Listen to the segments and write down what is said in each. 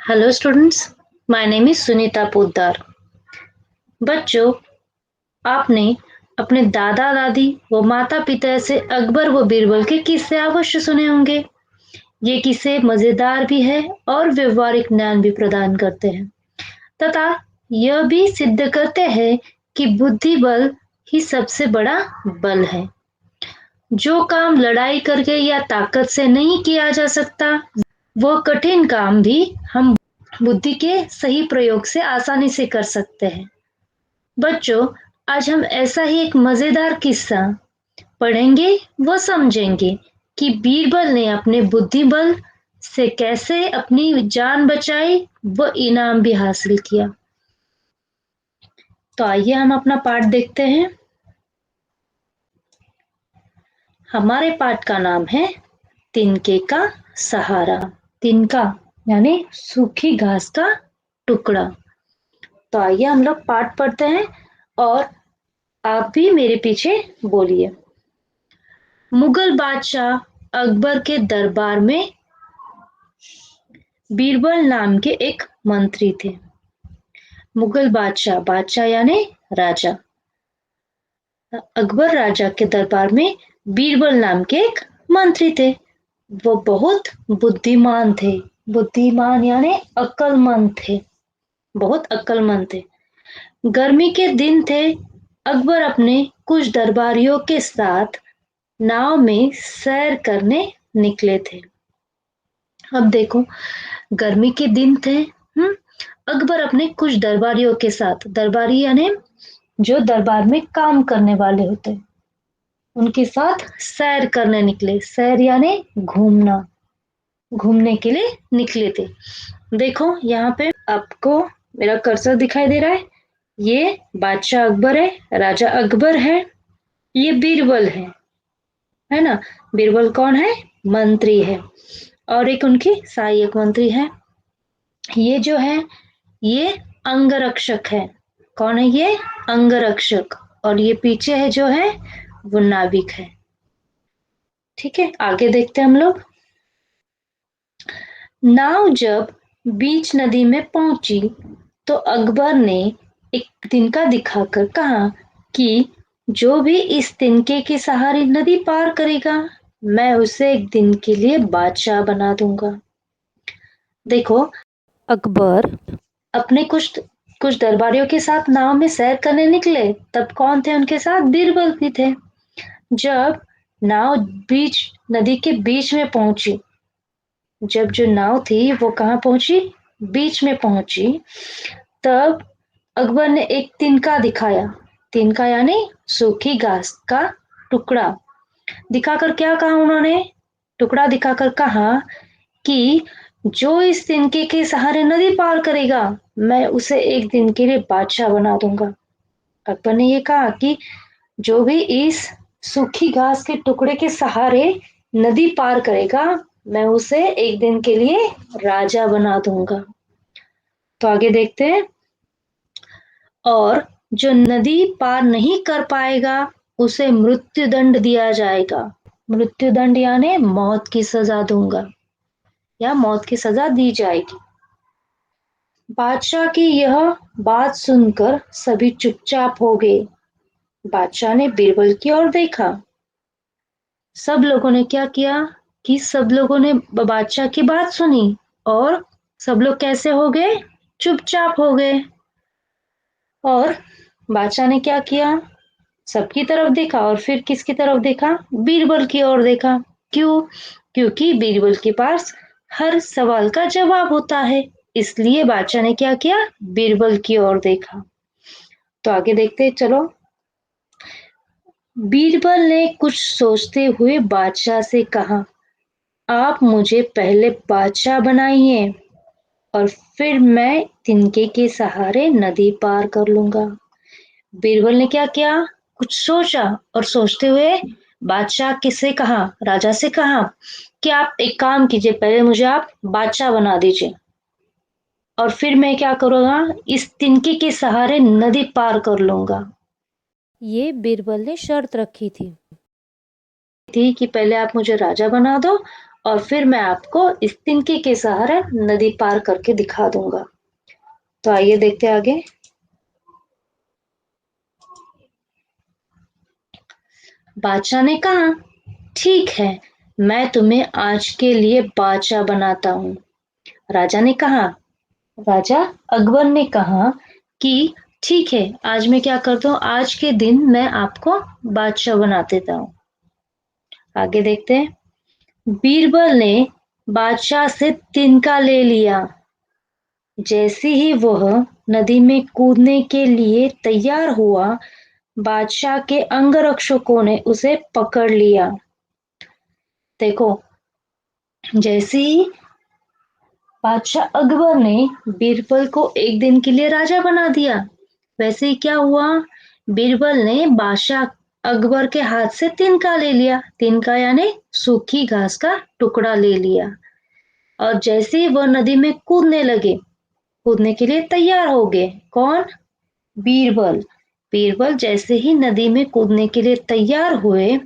Hello students, my name is Sunita Poddar. बच्चों, आपने अपने दादा दादी व माता पिता से अकबर व बीरबल के किस्से अवश्य सुने होंगे। ये किस्से मजेदार भी है और व्यवहारिक ज्ञान भी प्रदान करते हैं तथा यह भी सिद्ध करते हैं कि बुद्धि बल ही सबसे बड़ा बल है। जो काम लड़ाई करके या ताकत से नहीं किया जा सकता, वह कठिन काम भी हम बुद्धि के सही प्रयोग से आसानी से कर सकते हैं। बच्चों, आज हम ऐसा ही एक मजेदार किस्सा पढ़ेंगे व समझेंगे कि बीरबल ने अपने बुद्धि बल से कैसे अपनी जान बचाई व इनाम भी हासिल किया। तो आइए हम अपना पाठ देखते हैं। हमारे पाठ का नाम है तिनके का सहारा। तिनका यानी सूखी घास का टुकड़ा। तो आइए हम लोग पाठ पढ़ते हैं और आप भी मेरे पीछे बोलिए। मुगल बादशाह अकबर के दरबार में बीरबल नाम के एक मंत्री थे। मुगल बादशाह, बादशाह यानी राजा, अकबर राजा के दरबार में बीरबल नाम के एक मंत्री थे। वो बहुत बुद्धिमान थे। बुद्धिमान यानी अक्लमंद थे, बहुत अक्लमंद थे। गर्मी के दिन थे। अकबर अपने कुछ दरबारियों के साथ नाव में सैर करने निकले थे। अब देखो, गर्मी के दिन थे। अकबर अपने कुछ दरबारियों के साथ, दरबारी यानी जो दरबार में काम करने वाले होते, उनके साथ सैर करने निकले। सैर यानी घूमना, घूमने के लिए निकले थे। देखो यहाँ पे आपको मेरा कर्सर दिखाई दे रहा है। ये बादशाह अकबर है, राजा अकबर है। ये बीरबल है ना। बीरबल कौन है? मंत्री है। और एक उनकी सहायक मंत्री है। ये जो है ये अंगरक्षक है। कौन है ये? अंगरक्षक। और ये पीछे है जो है वो नाविक है। ठीक है, आगे देखते हैं हम लोग। नाव जब बीच नदी में पहुंची तो अकबर ने एक तिनका दिखाकर कहा कि जो भी इस तिनके के सहारे नदी पार करेगा, मैं उसे एक दिन के लिए बादशाह बना दूंगा। देखो, अकबर अपने कुछ कुछ दरबारियों के साथ नाव में सैर करने निकले। तब कौन थे उनके साथ? बीरबल भी थे। जब नाव बीच नदी के बीच में पहुंची, जब जो नाव थी वो कहाँ पहुंची? बीच में पहुंची। तब अकबर ने एक तिनका दिखाया। तिनका यानी सूखी घास का टुकड़ा दिखाकर क्या कहा उन्होंने? टुकड़ा दिखाकर कहा कि जो इस तिनके के सहारे नदी पार करेगा, मैं उसे एक दिन के लिए बादशाह बना दूंगा। अकबर ने ये कहा कि जो भी इस सूखी घास के टुकड़े के सहारे नदी पार करेगा, मैं उसे एक दिन के लिए राजा बना दूंगा। तो आगे देखते हैं। और जो नदी पार नहीं कर पाएगा उसे मृत्यु दंड दिया जाएगा। मृत्यु दंड यानी मौत की सजा दूंगा या मौत की सजा दी जाएगी। बादशाह की यह बात सुनकर सभी चुपचाप हो गए। बादशाह ने बीरबल की ओर देखा। सब लोगों ने क्या किया कि सब लोगों ने बादशाह की बात सुनी और सब लोग कैसे हो गए? चुपचाप हो गए। और बादशाह ने क्या किया? सबकी तरफ देखा और फिर किसकी तरफ देखा? बीरबल की ओर देखा। क्यों? क्योंकि बीरबल के पास हर सवाल का जवाब होता है। इसलिए बादशाह ने क्या किया? बीरबल की ओर देखा। तो आगे देखते हैं, चलो। बीरबल ने कुछ सोचते हुए बादशाह से कहा, आप मुझे पहले बादशाह बनाइए और फिर मैं तिनके के सहारे नदी पार कर लूंगा। बीरबल ने क्या किया? कुछ सोचा और सोचते हुए बादशाह किससे कहा? राजा से कहा कि आप एक काम कीजिए, पहले मुझे आप बादशाह बना दीजिए और फिर मैं क्या करूंगा? इस तिनके के सहारे नदी पार कर लूंगा। ये बीरबल ने शर्त रखी थी। थी कि पहले आप मुझे राजा बना दो और फिर मैं आपको इस तिनके के सहारे नदी पार करके दिखा दूंगा। तो आइए देखते हैं आगे। बादशाह ने कहा, ठीक है, मैं तुम्हें आज के लिए बादशाह बनाता हूँ। राजा ने कहा, राजा अकबर ने कहा कि ठीक है, आज मैं क्या करता हूँ, आज के दिन मैं आपको बादशाह बना देता हूँ। आगे देखते हैं। बीरबल ने बादशाह से तिनका ले लिया। जैसे ही वह नदी में कूदने के लिए तैयार हुआ, बादशाह के अंगरक्षकों ने उसे पकड़ लिया। देखो, जैसे ही बादशाह अकबर ने बीरबल को एक दिन के लिए राजा बना दिया, वैसे ही क्या हुआ, बीरबल ने बादशाह अकबर के हाथ से तिनका ले लिया। तिनका यानी सूखी घास का टुकड़ा ले लिया। और जैसे ही वह नदी में कूदने लगे, कूदने के लिए तैयार हो गए, कौन, बीरबल। बीरबल जैसे ही नदी में कूदने के लिए तैयार हुए,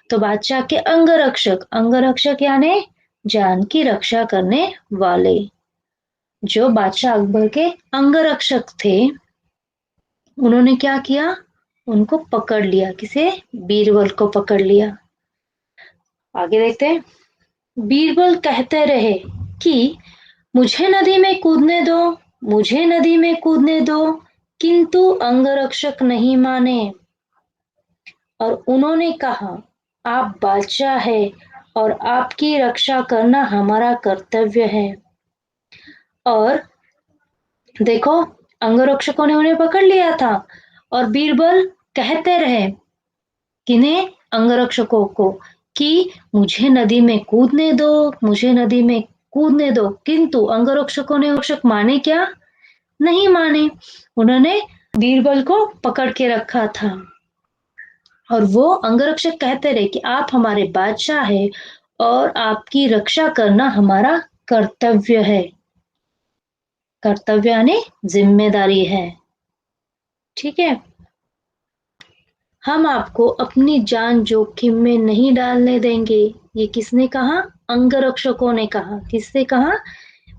तो बादशाह के अंगरक्षक, अंगरक्षक यानी जान की रक्षा करने वाले, जो बादशाह अकबर के अंगरक्षक थे, उन्होंने क्या किया, उनको पकड़ लिया। किसे, बीरबल को पकड़ लिया। आगे देखते हैं। बीरबल कहते रहे कि मुझे नदी में कूदने दो, मुझे नदी में कूदने दो, किंतु अंगरक्षक नहीं माने और उन्होंने कहा, आप बादशाह है और आपकी रक्षा करना हमारा कर्तव्य है। और देखो, अंगरक्षकों ने उन्हें पकड़ लिया था और बीरबल कहते रहे किन्हें, अंगरक्षकों को, कि मुझे नदी में कूदने दो, मुझे नदी में कूदने दो, किंतु अंगरक्षकों ने अंगरक्षक माने क्या, नहीं माने। उन्होंने बीरबल को पकड़ के रखा था और वो अंगरक्षक कहते रहे कि आप हमारे बादशाह हैं और आपकी रक्षा करना हमारा कर्तव्य है। कर्तव्य यानी जिम्मेदारी है। ठीक है, हम आपको अपनी जान जोखिम में नहीं डालने देंगे। ये किसने कहा, अंगरक्षकों ने कहा। किससे कहा,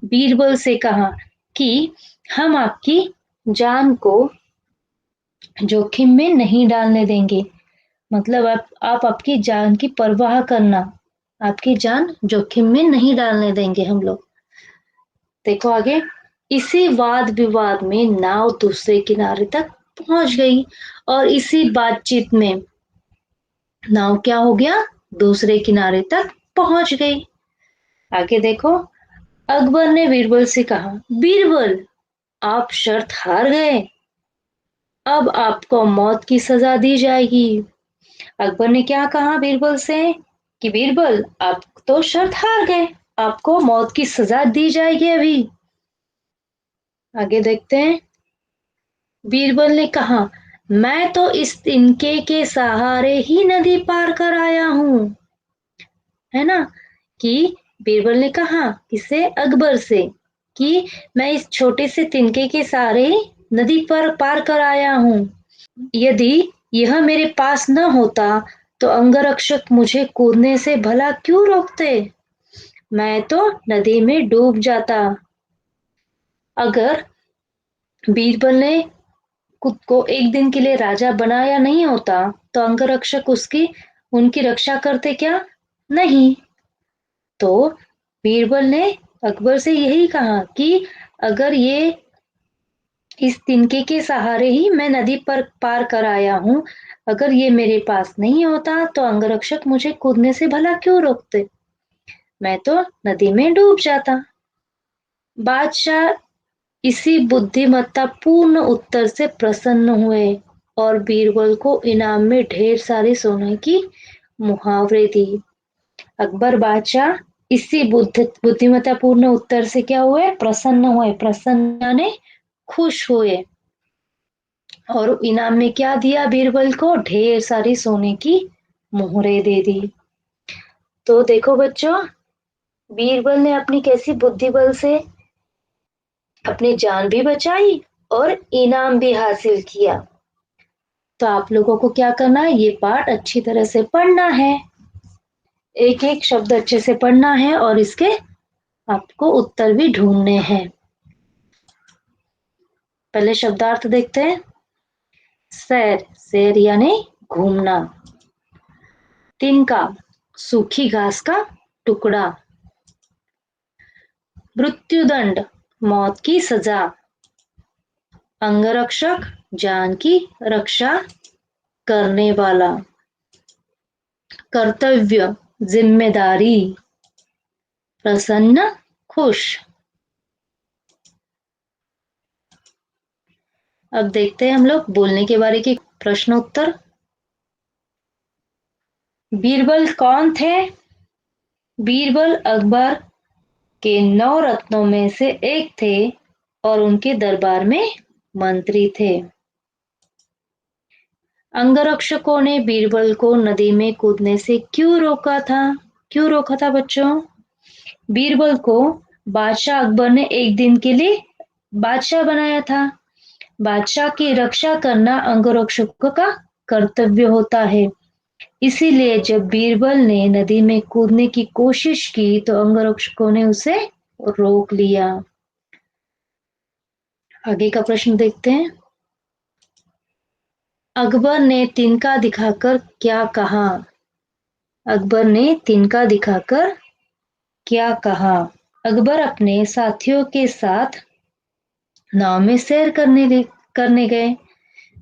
बीरबल से कहा कि हम आपकी जान को जोखिम में नहीं डालने देंगे। मतलब आप आपकी जान की परवाह करना, आपकी जान जोखिम में नहीं डालने देंगे हम लोग। देखो आगे। इसी वाद विवाद में नाव दूसरे किनारे तक पहुंच गई और इसी बातचीत में नाव क्या हो गया, दूसरे किनारे तक पहुंच गई। आगे देखो। अकबर ने बीरबल से कहा, बीरबल, आप शर्त हार गए, अब आपको मौत की सजा दी जाएगी। अकबर ने क्या कहा बीरबल से, कि बीरबल, आप तो शर्त हार गए, आपको मौत की सजा दी जाएगी अभी। आगे देखते हैं। बीरबल ने कहा, मैं तो इस तिनके के सहारे ही नदी पार कर आया हूं, है ना। कि बीरबल ने कहा किसे, अकबर से, कि मैं इस छोटे से तिनके के सहारे ही नदी पर पार कर आया हूं। यदि यह मेरे पास न होता तो अंगरक्षक मुझे कूदने से भला क्यों रोकते, मैं तो नदी में डूब जाता। अगर बीरबल ने खुद को एक दिन के लिए राजा बनाया नहीं होता, तो अंगरक्षक उसकी उनकी रक्षा करते क्या, नहीं। तो बीरबल ने अकबर से यही कहा कि अगर ये इस तिनके के सहारे ही मैं नदी पर पार कर आया हूं, अगर ये मेरे पास नहीं होता तो अंगरक्षक मुझे कूदने से भला क्यों रोकते, मैं तो नदी में डूब जाता। बादशाह इसी बुद्धिमत्ता पूर्ण उत्तर से प्रसन्न हुए और बीरबल को इनाम में ढेर सारी सोने की मुहावरे दी। अकबर बादशाह इसी बुद्धिमत्ता पूर्ण उत्तर से क्या हुए, प्रसन्न हुए। प्रसन्न यानी खुश हुए और इनाम में क्या दिया बीरबल को, ढेर सारी सोने की मोहरे दे दी। तो देखो बच्चों, बीरबल ने अपनी कैसी बुद्धि बल से अपनी जान भी बचाई और इनाम भी हासिल किया। तो आप लोगों को क्या करना है, ये पाठ अच्छी तरह से पढ़ना है। एक एक शब्द अच्छे से पढ़ना है और इसके आपको उत्तर भी ढूंढने हैं। पहले शब्दार्थ देखते हैं। सैर, सैर यानी घूमना। तिनका, सूखी घास का टुकड़ा। मृत्युदंड, मौत की सजा। अंगरक्षक, जान की रक्षा करने वाला। कर्तव्य, जिम्मेदारी। प्रसन्न, खुश। अब देखते हैं हम लोग बोलने के बारे के प्रश्नोत्तर। बीरबल कौन थे? बीरबल अकबर के 9 रत्नों में से एक थे और उनके दरबार में मंत्री थे। अंगरक्षकों ने बीरबल को नदी में कूदने से क्यों रोका था? क्यों रोका था बच्चों? बीरबल को बादशाह अकबर ने एक दिन के लिए बादशाह बनाया था। बादशाह की रक्षा करना अंगरक्षकों का कर्तव्य होता है। इसीलिए जब बीरबल ने नदी में कूदने की कोशिश की तो अंगरक्षकों ने उसे रोक लिया। आगे का प्रश्न देखते हैं। अकबर ने तिनका दिखाकर क्या कहा? अकबर ने तिनका दिखाकर क्या कहा? अकबर अपने साथियों के साथ नाव में सैर करने गए।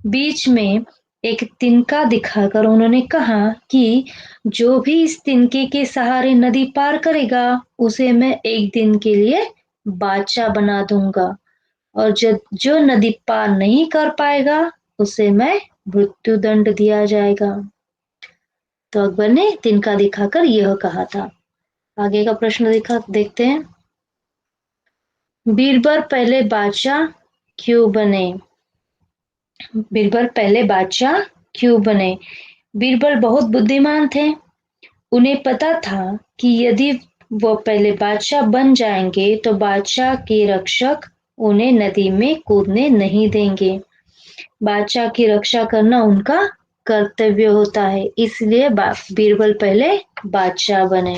बीच में एक तिनका दिखाकर उन्होंने कहा कि जो भी इस तिनके के सहारे नदी पार करेगा उसे मैं एक दिन के लिए बादशाह बना दूंगा और जो नदी पार नहीं कर पाएगा उसे मैं मृत्युदंड दिया जाएगा। तो अकबर ने तिनका दिखाकर यह कहा था। आगे का प्रश्न देखते हैं। बीरबल पहले बादशाह क्यों बने? बीरबल पहले बादशाह क्यों बने? बीरबल बहुत बुद्धिमान थे। उन्हें पता था कि यदि वो पहले बादशाह बन जाएंगे तो बादशाह के रक्षक उन्हें नदी में कूदने नहीं देंगे। बादशाह की रक्षा करना उनका कर्तव्य होता है, इसलिए बीरबल पहले बादशाह बने।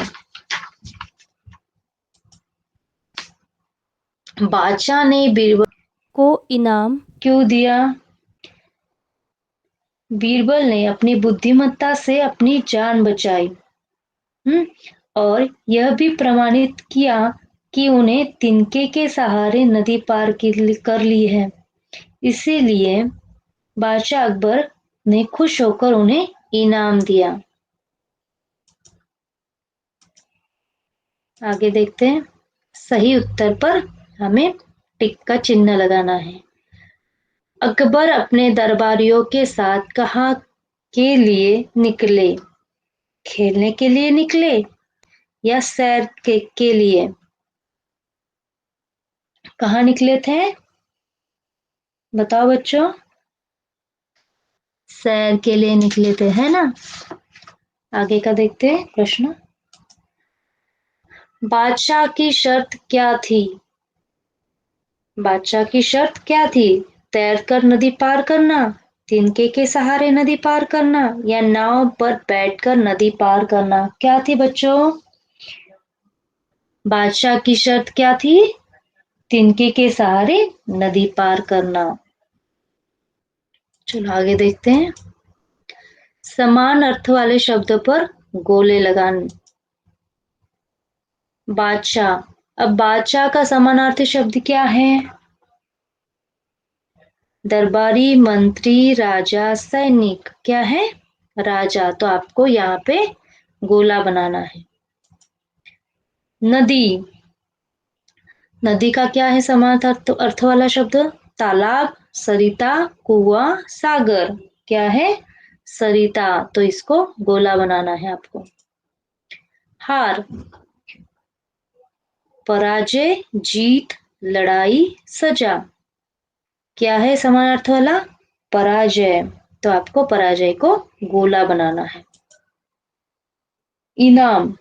बादशाह ने बीरबल को इनाम क्यों दिया? बीरबल ने अपनी बुद्धिमत्ता से अपनी जान बचाई। और यह भी प्रमाणित किया कि उन्हें तिनके के सहारे नदी पार कर ली है। इसीलिए बादशाह अकबर ने खुश होकर उन्हें इनाम दिया। आगे देखते हैं। सही उत्तर पर हमें टिक का चिन्ह लगाना है। अकबर अपने दरबारियों के साथ कहाँ के लिए निकले? खेलने के लिए निकले या सैर के लिए? कहाँ निकले थे? बताओ बच्चों। सैर के लिए निकले थे, है ना? आगे का देखते हैं प्रश्न। बादशाह की शर्त क्या थी? बादशाह की शर्त क्या थी? तैरकर नदी पार करना, तिनके के सहारे नदी पार करना या नाव पर बैठकर नदी पार करना? क्या थी बच्चों? बादशाह की शर्त क्या थी? तिनके के सहारे नदी पार करना। चलो आगे देखते हैं। समान अर्थ वाले शब्द पर गोले लगाने। बादशाह। अब बादशाह का समानार्थी शब्द क्या है? दरबारी, मंत्री, राजा, सैनिक। क्या है? राजा। तो आपको यहाँ पे गोला बनाना है। नदी। नदी का क्या है समानार्थी अर्थ वाला शब्द? तालाब, सरिता, कुआं, सागर। क्या है? सरिता। तो इसको गोला बनाना है आपको। हार। पराजय, जीत, लड़ाई, सजा। क्या है समानार्थ वाला? पराजय। तो आपको पराजय को गोला बनाना है। इनाम।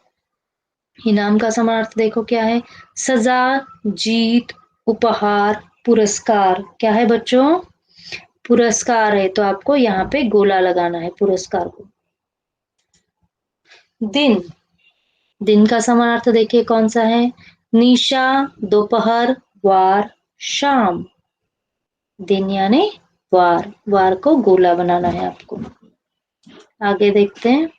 इनाम का समानार्थ देखो क्या है? सजा, जीत, उपहार, पुरस्कार। क्या है बच्चों? पुरस्कार है, तो आपको यहाँ पे गोला लगाना है पुरस्कार को। दिन। दिन का समानार्थ देखिए कौन सा है? निशा, दोपहर, वार, शाम। दिन यानी वार, वार को गोला बनाना है आपको। आगे देखते हैं।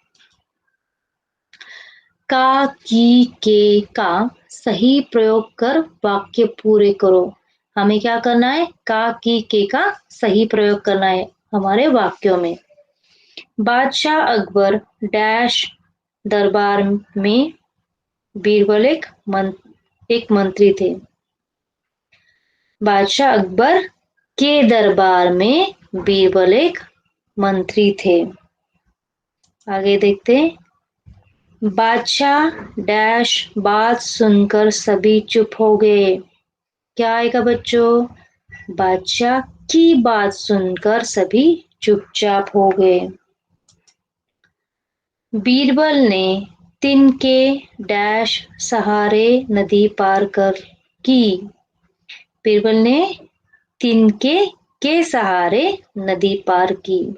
का, की, के का सही प्रयोग कर वाक्य पूरे करो। हमें क्या करना है? का, की, के का सही प्रयोग करना है हमारे वाक्यों में। बादशाह अकबर डैश दरबार में बीरबल एक मंत्री थे। बादशाह अकबर के दरबार में बीरबल एक मंत्री थे। आगे देखते हैं। बादशाह डैश बात सुनकर सभी चुप हो गए। क्या आएगा बच्चों? बादशाह की बात सुनकर सभी चुपचाप हो गए। बीरबल ने तिनके डैश सहारे नदी पार कर की। बीरबल ने तिनके के सहारे नदी पार की।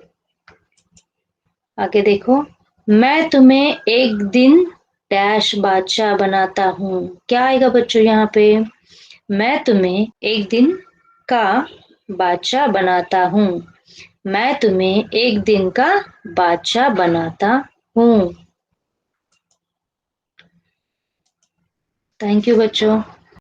आगे देखो। मैं तुम्हें एक दिन डैश बादशाह बनाता हूँ। क्या आएगा बच्चों यहाँ पे? मैं तुम्हें एक दिन का बादशाह बनाता हूँ। मैं तुम्हें एक दिन का बादशाह बनाता हूँ। थैंक यू बच्चों।